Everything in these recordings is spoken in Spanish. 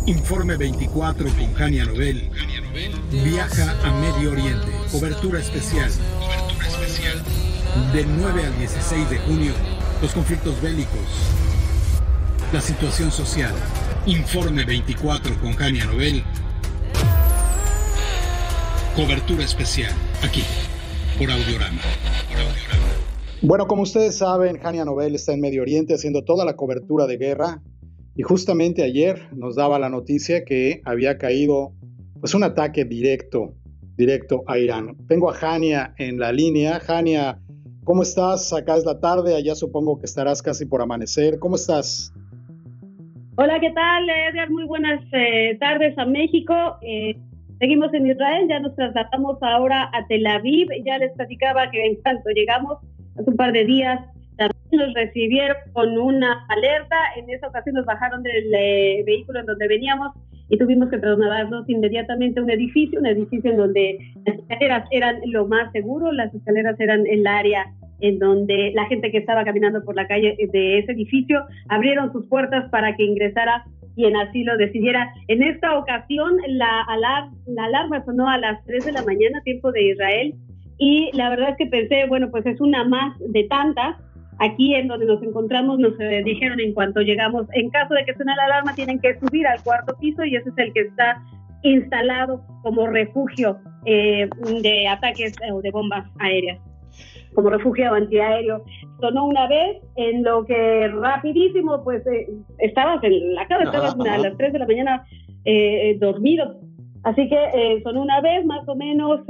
Informe 24 con Hania Nobel. Viaja a Medio Oriente. Cobertura especial. Del 9 al 16 de junio, los conflictos bélicos. La situación social. Informe 24 con Hania Nobel. Cobertura especial. Aquí, por Audiorama. Bueno, como ustedes saben, Hania Nobel está en Medio Oriente haciendo toda la cobertura de guerra. Y justamente ayer nos daba la noticia que había caído pues un ataque directo a Irán. Tengo a Hania en la línea. Hania, ¿cómo estás? Acá es la tarde, allá supongo que estarás casi por amanecer. ¿Cómo estás? Hola, ¿qué tal, Edgar? Muy buenas tardes a México. Seguimos en Israel, ya nos trasladamos ahora a Tel Aviv. Ya les platicaba que en cuanto llegamos hace un par de días, nos recibieron con una alerta. En esa ocasión nos bajaron del vehículo en donde veníamos y tuvimos que trasladarnos inmediatamente a un edificio en donde las escaleras eran lo más seguro, las escaleras eran el área en donde la gente que estaba caminando por la calle de ese edificio abrieron sus puertas para que ingresara quien así lo decidiera. En esta ocasión la alarma sonó a las 3 de la mañana, tiempo de Israel, y la verdad es que pensé, bueno, pues es una más de tantas. Aquí en donde nos encontramos nos dijeron en cuanto llegamos, en caso de que suene la alarma tienen que subir al cuarto piso y ese es el que está instalado como refugio de ataques o de bombas aéreas, como refugio antiaéreo. Sonó una vez, en lo que rapidísimo pues estabas en la cama, estabas a las 3 de la mañana dormido, así que sonó una vez más o menos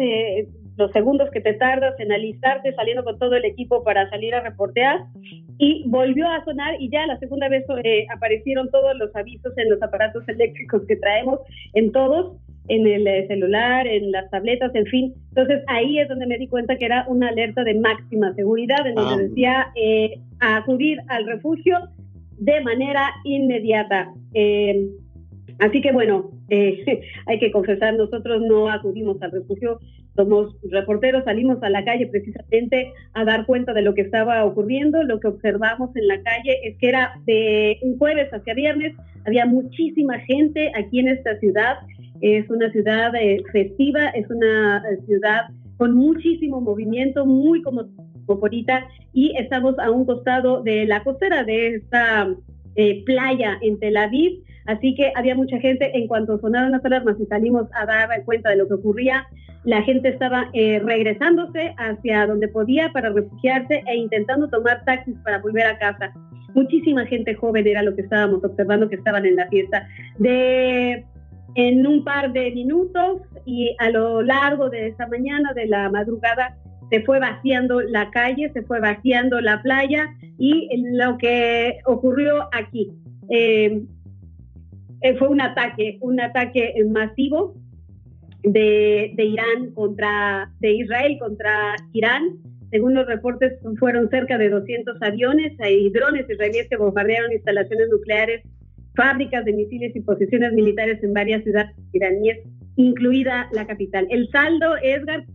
los segundos que te tardas en alistarte saliendo con todo el equipo para salir a reportear, y volvió a sonar y ya la segunda vez aparecieron todos los avisos en los aparatos eléctricos que traemos, en todos, en el celular, en las tabletas, en fin. Entonces ahí es donde me di cuenta que era una alerta de máxima seguridad, en donde decía acudir al refugio de manera inmediata. Así que bueno, hay que confesar, nosotros no acudimos al refugio, somos reporteros, salimos a la calle precisamente a dar cuenta de lo que estaba ocurriendo. Lo que observamos en la calle es que era de un jueves hacia viernes, había muchísima gente aquí en esta ciudad. Es una ciudad festiva, es una ciudad con muchísimo movimiento, muy cosmopolita, y estamos a un costado de la costera de esta playa en Tel Aviv. Así que había mucha gente. En cuanto sonaron las alarmas y salimos a dar cuenta de lo que ocurría, la gente estaba regresándose hacia donde podía para refugiarse e intentando tomar taxis para volver a casa. Muchísima gente joven era lo que estábamos observando, que estaban en la fiesta. En un par de minutos y a lo largo de esa mañana, de la madrugada, se fue vaciando la calle, se fue vaciando la playa, y lo que ocurrió aquí fue un ataque masivo de Israel contra Irán. Según los reportes, fueron cerca de 200 aviones y drones israelíes que bombardearon instalaciones nucleares, fábricas de misiles y posiciones militares en varias ciudades iraníes, incluida la capital. El saldo, Edgar,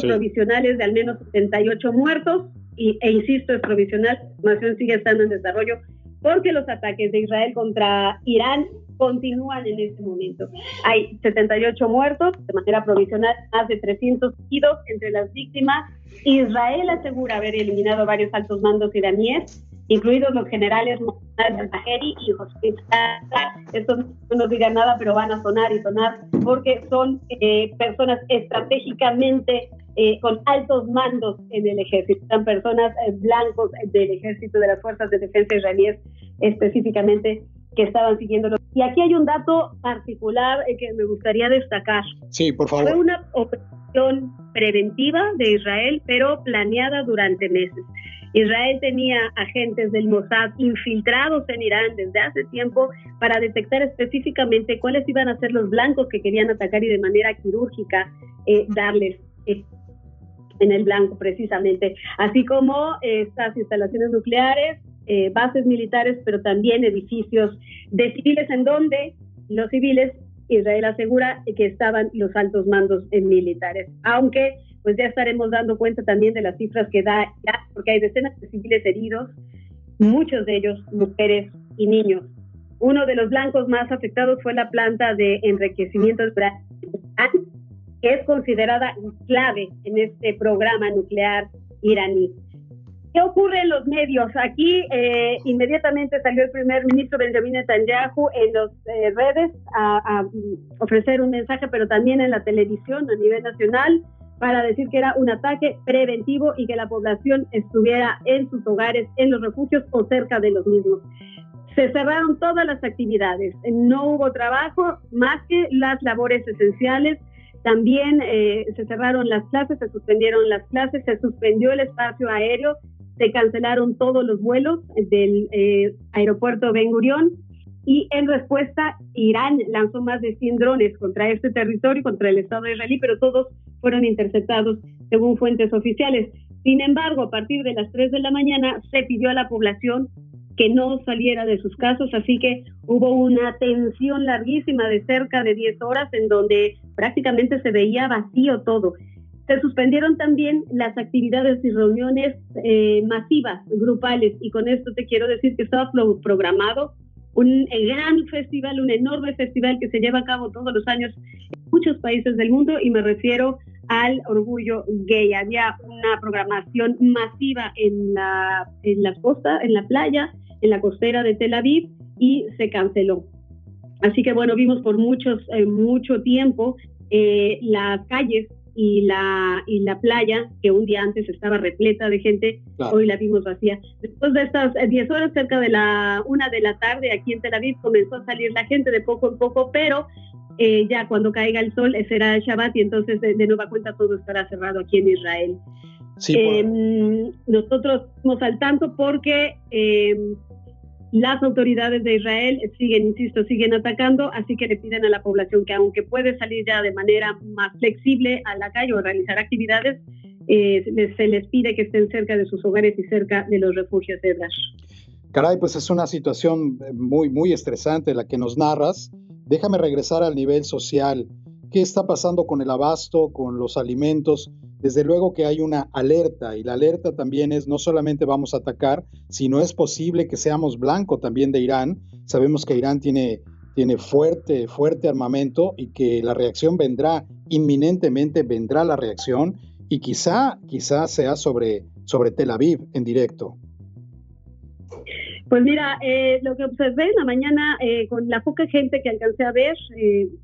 provisional es de al menos 78 muertos, e insisto, es provisional, la información sigue estando en desarrollo, porque los ataques de Israel contra Irán continúan en este momento. Hay 78 muertos de manera provisional, más de 300 heridos entre las víctimas. Israel asegura haber eliminado varios altos mandos iraníes, incluidos los generales al-Zaheri y Hossein Saleh. Estos no nos digan nada, pero van a sonar y sonar, porque son personas estratégicamente con altos mandos en el ejército. Son personas blancos del ejército, de las fuerzas de defensa israelíes específicamente, que estaban siguiéndolo. Y aquí hay un dato particular que me gustaría destacar. Sí, por favor. Fue una operación preventiva de Israel, pero planeada durante meses. Israel tenía agentes del Mossad infiltrados en Irán desde hace tiempo para detectar específicamente cuáles iban a ser los blancos que querían atacar y de manera quirúrgica darles en el blanco precisamente, así como estas instalaciones nucleares, bases militares, pero también edificios de civiles en donde los civiles, Israel asegura que estaban los altos mandos militares, aunque pues ya estaremos dando cuenta también de las cifras que da, porque hay decenas de civiles heridos, muchos de ellos mujeres y niños. Uno de los blancos más afectados fue la planta de enriquecimiento de uranio, que es considerada clave en este programa nuclear iraní. ¿Qué ocurre en los medios? Aquí inmediatamente salió el primer ministro Benjamin Netanyahu en las redes a ofrecer un mensaje, pero también en la televisión a nivel nacional, para decir que era un ataque preventivo y que la población estuviera en sus hogares, en los refugios o cerca de los mismos. Se cerraron todas las actividades, no hubo trabajo más que las labores esenciales. También se cerraron las clases, se suspendieron las clases, se suspendió el espacio aéreo, se cancelaron todos los vuelos del aeropuerto Ben Gurión, y en respuesta Irán lanzó más de 100 drones contra este territorio, contra el Estado israelí, pero todos fueron interceptados según fuentes oficiales. Sin embargo, a partir de las 3 de la mañana se pidió a la población que no saliera de sus casas, así que hubo una tensión larguísima de cerca de 10 horas en donde prácticamente se veía vacío todo. Se suspendieron también las actividades y reuniones masivas, grupales, y con esto te quiero decir que estaba programado un gran festival, un enorme festival que se lleva a cabo todos los años en muchos países del mundo, y me refiero al orgullo gay. Había una programación masiva en la costa, en la playa, en la costera de Tel Aviv, y se canceló. Así que bueno, vimos por mucho tiempo las calles y la playa, que un día antes estaba repleta de gente, claro, hoy la vimos vacía. Después de estas 10 horas, cerca de la 1 de la tarde, aquí en Tel Aviv, comenzó a salir la gente de poco en poco, pero ya cuando caiga el sol será el Shabbat, y entonces de nueva cuenta todo estará cerrado aquí en Israel. Sí, nosotros estamos al tanto porque las autoridades de Israel siguen atacando, así que le piden a la población que, aunque puede salir ya de manera más flexible a la calle o realizar actividades, se les pide que estén cerca de sus hogares y cerca de los refugios de Daesh. Caray, pues es una situación muy, muy estresante la que nos narras. Déjame regresar al nivel social. ¿Qué está pasando con el abasto, con los alimentos? Desde luego que hay una alerta, y la alerta también es: no solamente vamos a atacar, sino es posible que seamos blanco también de Irán. Sabemos que Irán tiene fuerte armamento, y que la reacción vendrá inminentemente, vendrá la reacción, y quizá sea sobre Tel Aviv en directo. Pues mira, lo que observé en la mañana, con la poca gente que alcancé a ver,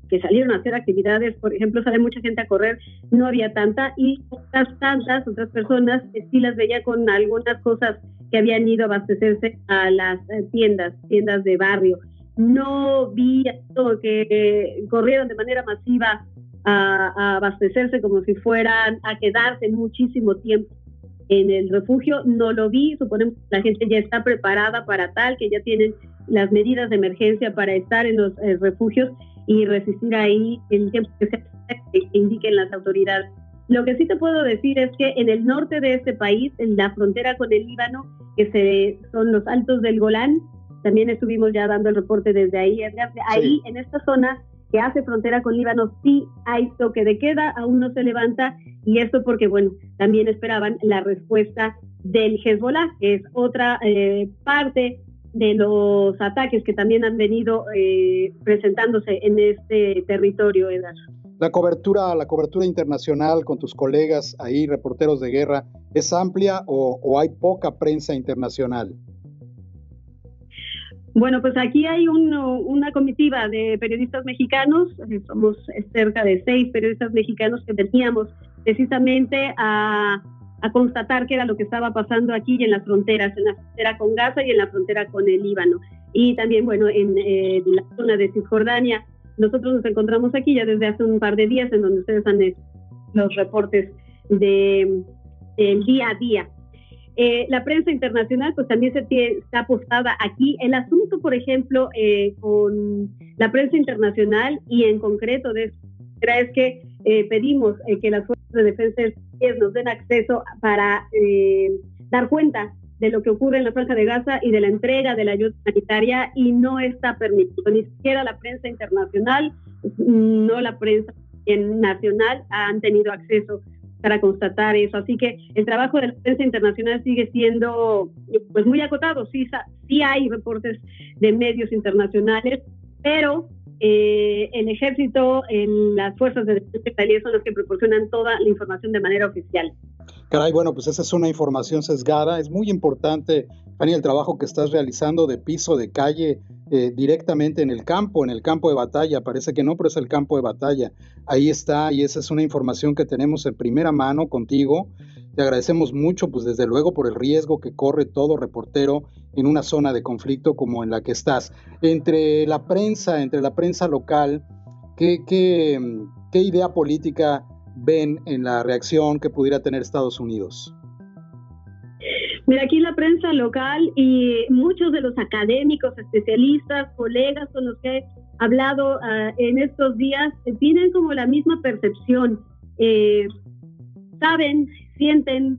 que salieron a hacer actividades, por ejemplo, sale mucha gente a correr, no había tanta, y otras personas sí las veía con algunas cosas que habían ido a abastecerse a las tiendas de barrio. No vi que corrieron de manera masiva a abastecerse como si fueran a quedarse muchísimo tiempo en el refugio. No lo vi. Suponemos que la gente ya está preparada para tal, que ya tienen las medidas de emergencia para estar en los refugios y resistir ahí el tiempo que indiquen las autoridades. Lo que sí te puedo decir es que en el norte de este país, en la frontera con el Líbano, que son los Altos del Golán, también estuvimos ya dando el reporte desde ahí. Ahí, sí, en esta zona que hace frontera con Líbano, sí hay toque de queda, aún no se levanta, y esto porque, bueno, también esperaban la respuesta del Hezbollah, que es otra parte de los ataques que también han venido presentándose en este territorio, Edgar. La cobertura internacional con tus colegas ahí, reporteros de guerra, ¿es amplia o hay poca prensa internacional? Bueno, pues aquí hay una comitiva de periodistas mexicanos. Somos cerca de 6 periodistas mexicanos que veníamos precisamente a constatar qué era lo que estaba pasando aquí y en las fronteras, en la frontera con Gaza y en la frontera con el Líbano. Y también, bueno, en la zona de Cisjordania. Nosotros nos encontramos aquí ya desde hace un par de días, en donde ustedes han hecho los reportes del día a día. La prensa internacional pues también está apostada aquí. El asunto, por ejemplo, con la prensa internacional y en concreto de esto, es que pedimos que las fuerzas de defensa nos den acceso para dar cuenta de lo que ocurre en la Franja de Gaza y de la entrega de la ayuda humanitaria, y no está permitido. Ni siquiera la prensa internacional, no la prensa nacional han tenido acceso para constatar eso. Así que el trabajo de la prensa internacional sigue siendo pues muy acotado. Sí hay reportes de medios internacionales, pero el ejército, las fuerzas de defensa israelíes son las que proporcionan toda la información de manera oficial. Caray, bueno, pues esa es una información sesgada. Es muy importante, Fanny, el trabajo que estás realizando de piso, de calle, directamente en el campo de batalla. Parece que no, pero es el campo de batalla. Ahí está, y esa es una información que tenemos en primera mano contigo. Te agradecemos mucho, pues desde luego, por el riesgo que corre todo reportero en una zona de conflicto como en la que estás. Entre la prensa local, ¿qué idea política ven en la reacción que pudiera tener Estados Unidos? Mira, aquí la prensa local y muchos de los académicos, especialistas, colegas con los que he hablado en estos días, tienen como la misma percepción. Saben, sienten,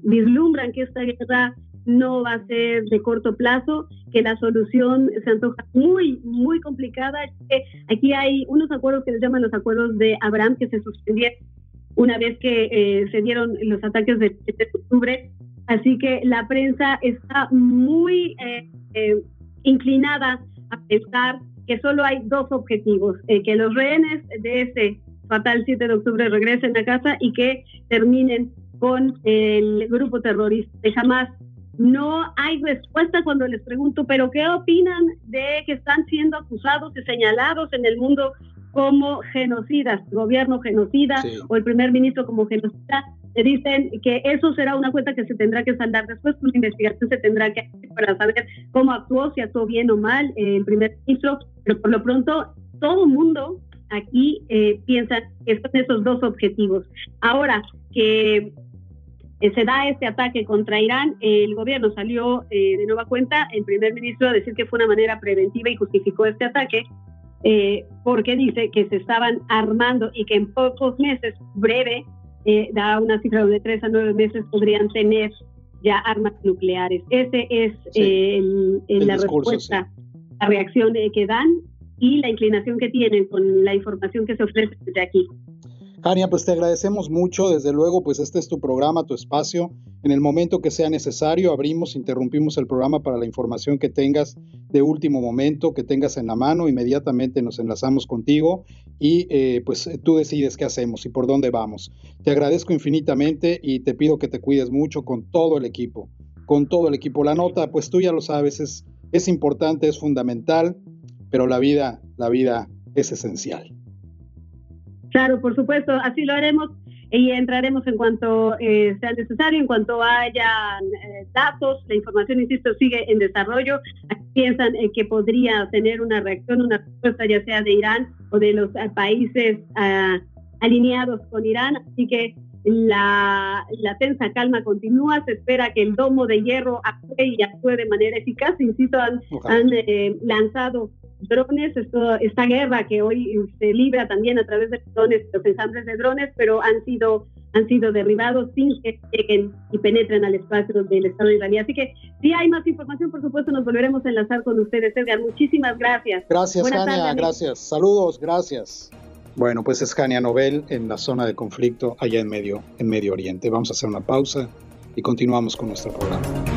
vislumbran que esta guerra no va a ser de corto plazo, que la solución se antoja muy, muy complicada. Aquí hay unos acuerdos que les llaman los acuerdos de Abraham, que se suspendieron una vez que se dieron los ataques del 7 de octubre. Así que la prensa está muy inclinada a pensar que solo hay dos objetivos, que los rehenes de ese fatal 7 de octubre regresen a casa y que terminen con el grupo terrorista de Hamas. No hay respuesta cuando les pregunto, pero ¿qué opinan de que están siendo acusados y señalados en el mundo como genocidas, gobierno genocida, sí, o el primer ministro como genocida? Le dicen que eso será una cuenta que se tendrá que saldar después, una investigación se tendrá que hacer para saber cómo actuó, si actuó bien o mal el primer ministro, pero por lo pronto todo el mundo aquí piensa que son esos dos objetivos. Ahora que se da este ataque contra Irán, el gobierno salió de nueva cuenta, el primer ministro, a decir que fue una manera preventiva y justificó este ataque, porque dice que se estaban armando y que en pocos meses, breve, da una cifra de 3 a 9 meses, podrían tener ya armas nucleares. Ese es la discurso, respuesta, sí, la reacción que dan y la inclinación que tienen con la información que se ofrece desde aquí. Jania, pues te agradecemos mucho, desde luego, pues este es tu programa, tu espacio. En el momento que sea necesario, interrumpimos el programa para la información que tengas de último momento, que tengas en la mano, inmediatamente nos enlazamos contigo y pues tú decides qué hacemos y por dónde vamos. Te agradezco infinitamente y te pido que te cuides mucho con todo el equipo, La nota, pues tú ya lo sabes, es importante, es fundamental, pero la vida es esencial. Claro, por supuesto, así lo haremos y entraremos en cuanto sea necesario, en cuanto haya datos. La información, insisto, sigue en desarrollo. Aquí piensan que podría tener una reacción, una respuesta ya sea de Irán o de los países alineados con Irán, así que la tensa calma continúa. Se espera que el domo de hierro actúe de manera eficaz. Insisto, han lanzado drones, esta guerra que hoy se libra también a través de drones, los ensambles de drones, pero han sido derribados sin que lleguen y penetren al espacio del Estado israelí. Así que si hay más información, por supuesto, nos volveremos a enlazar con ustedes. Edgar, muchísimas gracias. Gracias, Jania, gracias. Saludos, gracias. Bueno, pues es Jania Nobel en la zona de conflicto allá en Medio Oriente. Vamos a hacer una pausa y continuamos con nuestro programa.